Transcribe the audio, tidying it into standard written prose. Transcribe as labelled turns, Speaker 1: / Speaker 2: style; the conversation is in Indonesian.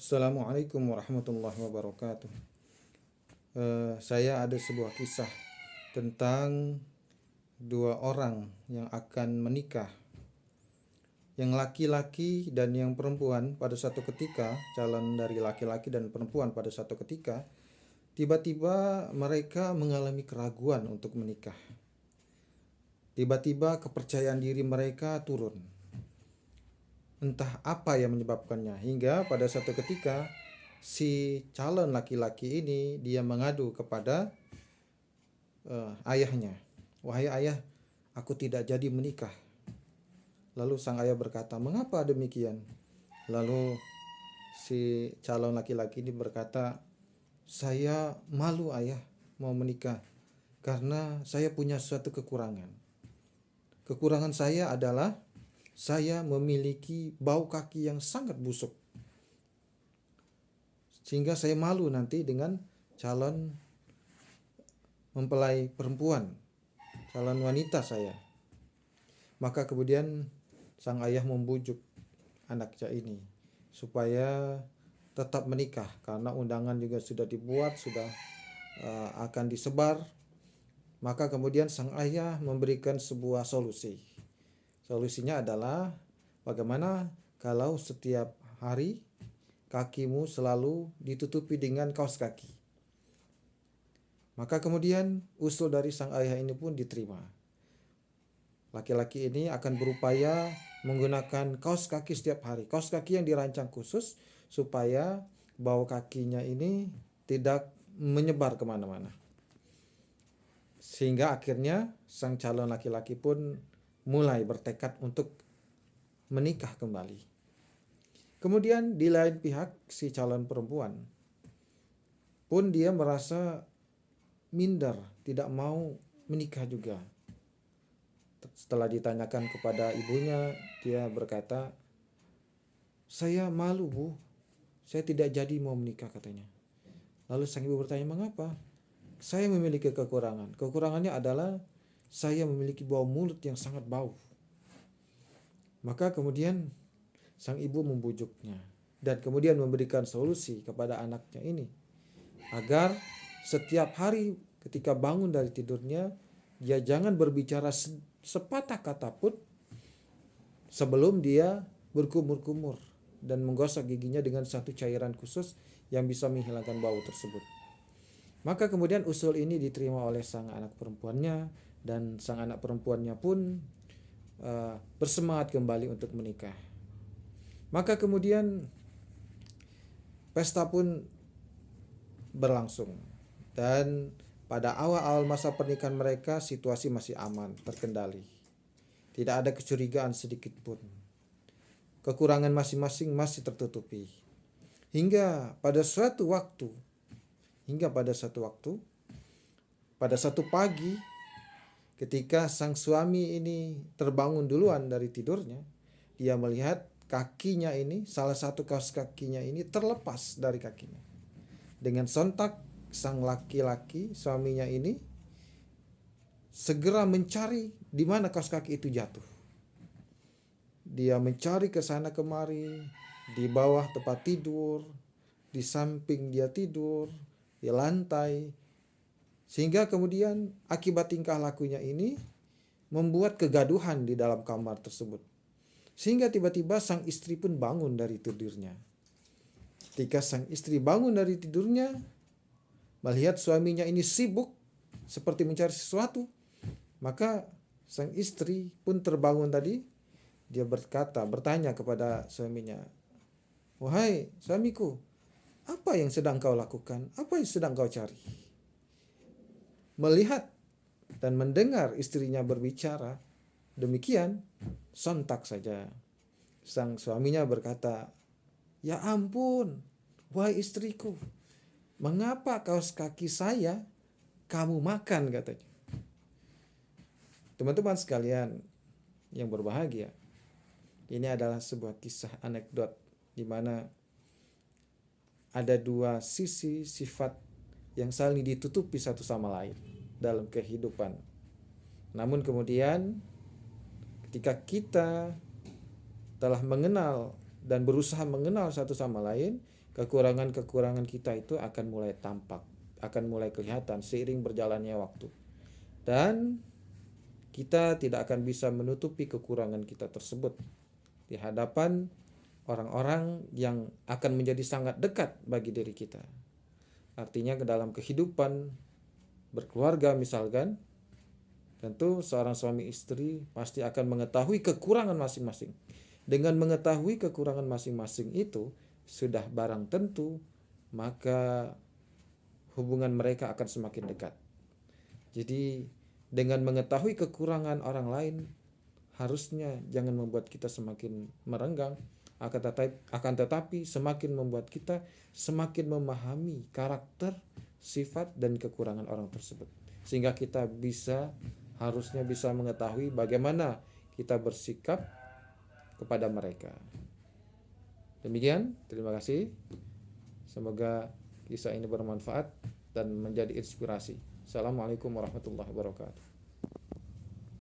Speaker 1: Assalamualaikum warahmatullahi wabarakatuh. Saya ada sebuah kisah tentang dua orang yang akan menikah. Yang laki-laki dan yang perempuan pada satu ketika, calon dari laki-laki dan perempuan pada satu ketika, tiba-tiba mereka mengalami keraguan untuk menikah. Tiba-tiba kepercayaan diri mereka turun. Entah apa yang menyebabkannya, hingga pada satu ketika si calon laki-laki ini dia mengadu kepada ayahnya. "Wahai ayah, aku tidak jadi menikah." Lalu sang ayah berkata, "Mengapa demikian?" Lalu si calon laki-laki ini berkata, "Saya malu ayah mau menikah karena saya punya suatu kekurangan. Kekurangan saya adalah saya memiliki bau kaki yang sangat busuk. Sehingga saya malu nanti dengan calon mempelai perempuan, calon wanita saya." Maka kemudian sang ayah membujuk anaknya ini supaya tetap menikah, karena undangan juga sudah dibuat, sudah akan disebar. Maka kemudian sang ayah memberikan sebuah solusi. Solusinya adalah, bagaimana kalau setiap hari kakimu selalu ditutupi dengan kaos kaki. Maka kemudian usul dari sang ayah ini pun diterima. Laki-laki ini akan berupaya menggunakan kaos kaki setiap hari. Kaos kaki yang dirancang khusus supaya bau kakinya ini tidak menyebar kemana-mana. Sehingga akhirnya sang calon laki-laki pun mulai bertekad untuk menikah kembali. Kemudian di lain pihak si calon perempuan pun dia merasa minder, tidak mau menikah juga. Setelah ditanyakan kepada ibunya, dia berkata, "Saya malu, Bu. Saya tidak jadi mau menikah," katanya. Lalu sang ibu bertanya, "Mengapa?" "Saya memiliki kekurangan. Kekurangannya adalah saya memiliki bau mulut yang sangat bau." Maka kemudian sang ibu membujuknya dan kemudian memberikan solusi kepada anaknya ini agar setiap hari ketika bangun dari tidurnya, dia jangan berbicara sepatah kata pun sebelum dia berkumur-kumur dan menggosok giginya dengan satu cairan khusus yang bisa menghilangkan bau tersebut. Maka kemudian usul ini diterima oleh sang anak perempuannya, dan sang anak perempuannya pun bersemangat kembali untuk menikah. Maka kemudian pesta pun berlangsung, dan pada awal-awal masa pernikahan mereka situasi masih aman, terkendali. Tidak ada kecurigaan sedikit pun. Kekurangan masing-masing masih tertutupi. Hingga pada suatu waktu, pada satu pagi, ketika sang suami ini terbangun duluan dari tidurnya, dia melihat kakinya ini, salah satu kaos kakinya ini terlepas dari kakinya. Dengan sontak sang laki-laki, suaminya ini segera mencari di mana kaos kaki itu jatuh. Dia mencari ke sana kemari, di bawah tempat tidur, di samping dia tidur, di lantai. Sehingga kemudian akibat tingkah lakunya ini membuat kegaduhan di dalam kamar tersebut. Sehingga tiba-tiba sang istri pun bangun dari tidurnya. Ketika sang istri bangun dari tidurnya, melihat suaminya ini sibuk seperti mencari sesuatu, maka sang istri pun terbangun tadi. Dia bertanya kepada suaminya, "Wahai suamiku, apa yang sedang kau lakukan? Apa yang sedang kau cari?" Melihat dan mendengar istrinya berbicara demikian, sontak saja sang suaminya berkata, "Ya ampun, wahai istriku, mengapa kaos kaki saya kamu makan?" katanya. Teman-teman sekalian yang berbahagia, ini adalah sebuah kisah anekdot di mana ada dua sisi sifat yang saling ditutupi satu sama lain dalam kehidupan. Namun kemudian ketika kita telah mengenal dan berusaha mengenal satu sama lain, kekurangan-kekurangan kita itu akan mulai tampak, akan mulai kelihatan seiring berjalannya waktu. Dan kita tidak akan bisa menutupi kekurangan kita tersebut di hadapan orang-orang yang akan menjadi sangat dekat bagi diri kita. Artinya ke dalam kehidupan berkeluarga misalkan, tentu seorang suami istri pasti akan mengetahui kekurangan masing-masing. Dengan mengetahui kekurangan masing-masing itu sudah barang tentu, maka hubungan mereka akan semakin dekat. Jadi dengan mengetahui kekurangan orang lain, harusnya jangan membuat kita semakin merenggang, akan tetapi semakin membuat kita semakin memahami karakter, sifat, dan kekurangan orang tersebut. Sehingga kita harusnya bisa mengetahui bagaimana kita bersikap kepada mereka. Demikian, terima kasih. Semoga kisah ini bermanfaat dan menjadi inspirasi. Assalamualaikum warahmatullahi wabarakatuh.